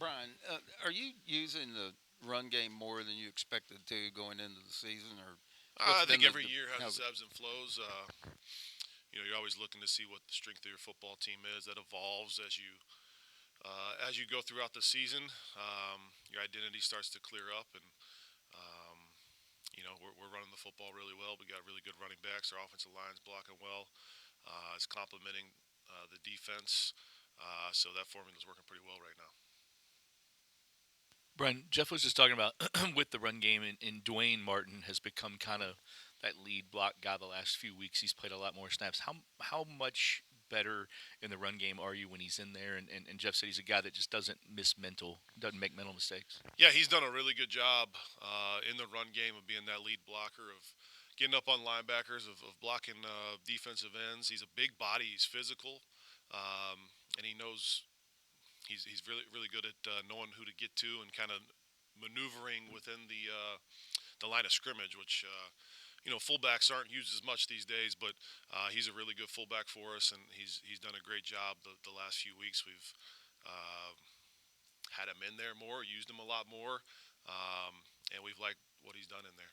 Brian, are you using the run game more than you expected to going into the season, or what's I think been every year has how's its it? ebbs and flows. You're always looking to see what the strength of your football team is. That evolves as you go throughout the season. Your identity starts to clear up, and um, we're running the football really well. We got really good running backs. Our offensive line's blocking well. It's complementing the defense. So that formula is working pretty well right now. Brian, Jeff was just talking about with the run game, and Dwayne Martin has become kind of that lead block guy the last few weeks. He's played a lot more snaps. How much better in the run game are you when he's in there? And Jeff said he's a guy that just doesn't make mental mistakes. Yeah, he's done a really good job in the run game of being that lead blocker, of getting up on linebackers, of blocking defensive ends. He's a big body. He's physical, and he knows he's really good at knowing who to get to and kind of maneuvering within the line of scrimmage, which fullbacks aren't used as much these days, but he's a really good fullback for us, and he's done a great job the last few weeks. We've uh, had him in there more, used him a lot more, and we've liked what he's done in there.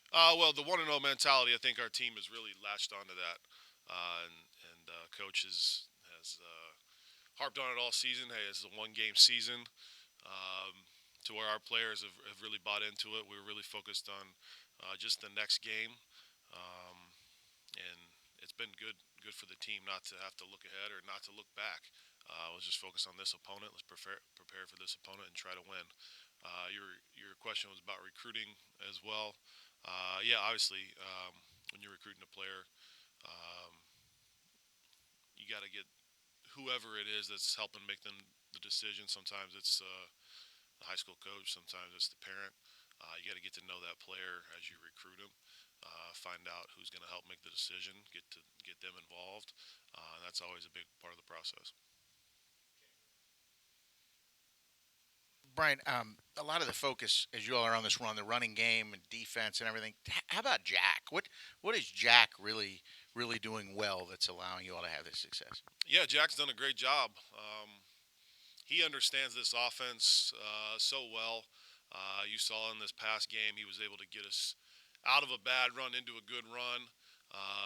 Well, the one and zero mentality. I think our team has really latched onto that, and coach has harped on it all season. Hey, this is a one game season. To where our players have really bought into it. We were really focused on just the next game, um, and it's been good for the team not to have to look ahead or not to look back. Let's just focus on this opponent. Let's prepare for this opponent and try to win. Your question was about recruiting as well. Yeah, obviously, when you're recruiting a player, um, you got to get whoever it is that's helping make them the decision. Sometimes it's the high school coach. Sometimes it's the parent. You got to get to know that player as you recruit him. Find out who's going to help make the decision. Get them involved. That's always a big part of the process. Brian, a lot of the focus, as you all are on this run, the running game and defense and everything. How about Jack? What is Jack really doing well that's allowing you all to have this success? Yeah, Jack's done a great job. He understands this offense so well. You saw in this past game, he was able to get us out of a bad run into a good run.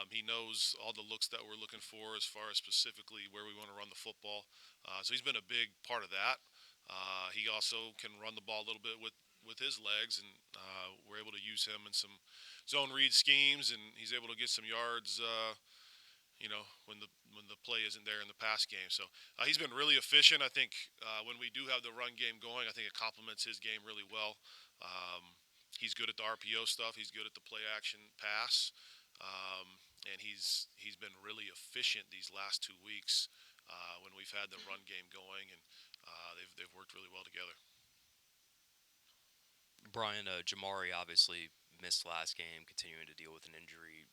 He knows all the looks that we're looking for as far as specifically where we want to run the football. So he's been a big part of that. He also can run the ball a little bit with his legs, and we're able to use him in some zone read schemes, and he's able to get some yards. When the play isn't there in the pass game. So he's been really efficient. I think when we do have the run game going, I think it complements his game really well. He's good at the RPO stuff. He's good at the play action pass, and he's been really efficient these last 2 weeks when we've had the run game going, and they've worked really well together. Brian, Jamari obviously missed last game, continuing to deal with an injury.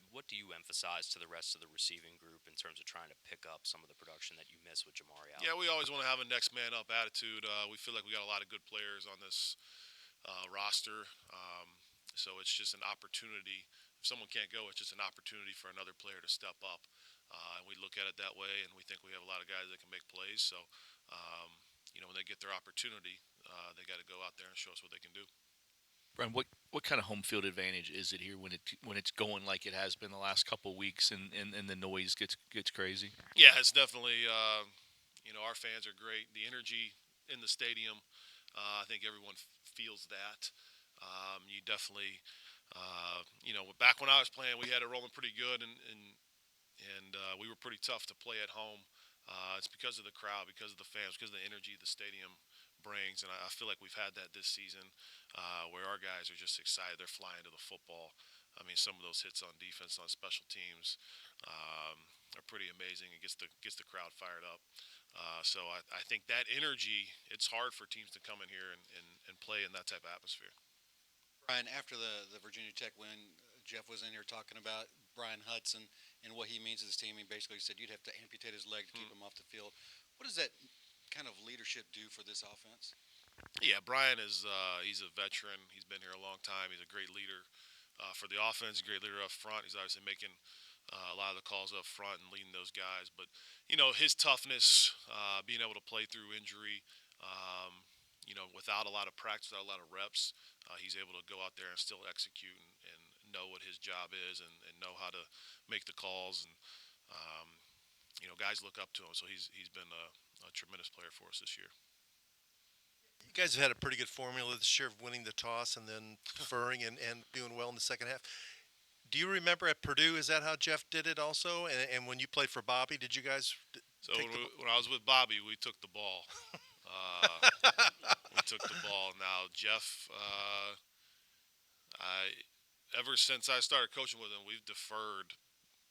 What do you emphasize to the rest of the receiving group in terms of trying to pick up some of the production that you missed with Jamari out? Yeah, we always want to have a next man up attitude. We feel like we got a lot of good players on this roster. So it's just an opportunity. If someone can't go, it's just an opportunity for another player to step up. And we look at it that way, and we think we have a lot of guys that can make plays. So, when they get their opportunity, they got to go out there and show us what they can do. Brian, what kind of home field advantage is it here when it's going like it has been the last couple of weeks, and the noise gets crazy? Yeah, it's definitely. Our fans are great. The energy in the stadium, I think everyone feels that. You definitely, back when I was playing, we had it rolling pretty good, and we were pretty tough to play at home. It's because of the crowd, because of the fans, because of the energy the stadium brings, and I feel like we've had that this season, where our guys are just excited. They're flying to the football. I mean, some of those hits on defense, on special teams, are pretty amazing. It gets the crowd fired up. So I think that energy, it's hard for teams to come in here and play in that type of atmosphere. Brian, after the Virginia Tech win, Jeff was in here talking about Brian Hudson and what he means to this team. He basically said you'd have to amputate his leg to keep him off the field. What does that kind of leadership do for this offense? Yeah, Brian is he's a veteran. He's been here a long time. He's a great leader for the offense, a great leader up front. He's obviously making a lot of the calls up front and leading those guys. But his toughness, being able to play through injury, without a lot of practice, without a lot of reps, he's able to go out there and still execute and know what his job is and know how to make the calls. And guys look up to him. So he's been a tremendous player for us this year. You guys have had a pretty good formula this year of winning the toss and then deferring and doing well in the second half. Do you remember at Purdue? Is that how Jeff did it also? And when you played for Bobby, did you guys So take when I was with Bobby, we took the ball. Uh, we took the ball. Now Jeff, I ever since I started coaching with him, we've deferred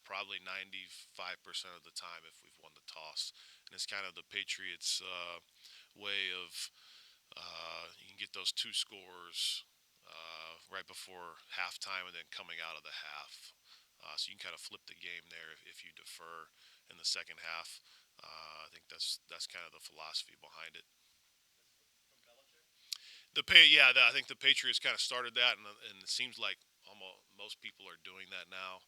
probably 95% of the time if we've won the toss, and it's kind of the Patriots' way of you can get those two scores right before halftime and then coming out of the half. So you can kind of flip the game there if you defer in the second half. I think that's kind of the philosophy behind it. I think the Patriots kind of started that, and it seems like almost most people are doing that now.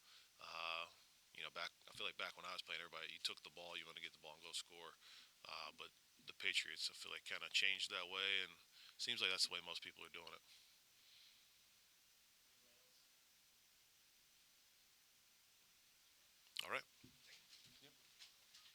I feel like back when I was playing, everybody you took the ball, you want to get the ball and go score. But the Patriots, I feel like, kind of changed that way, and it seems like that's the way most people are doing it.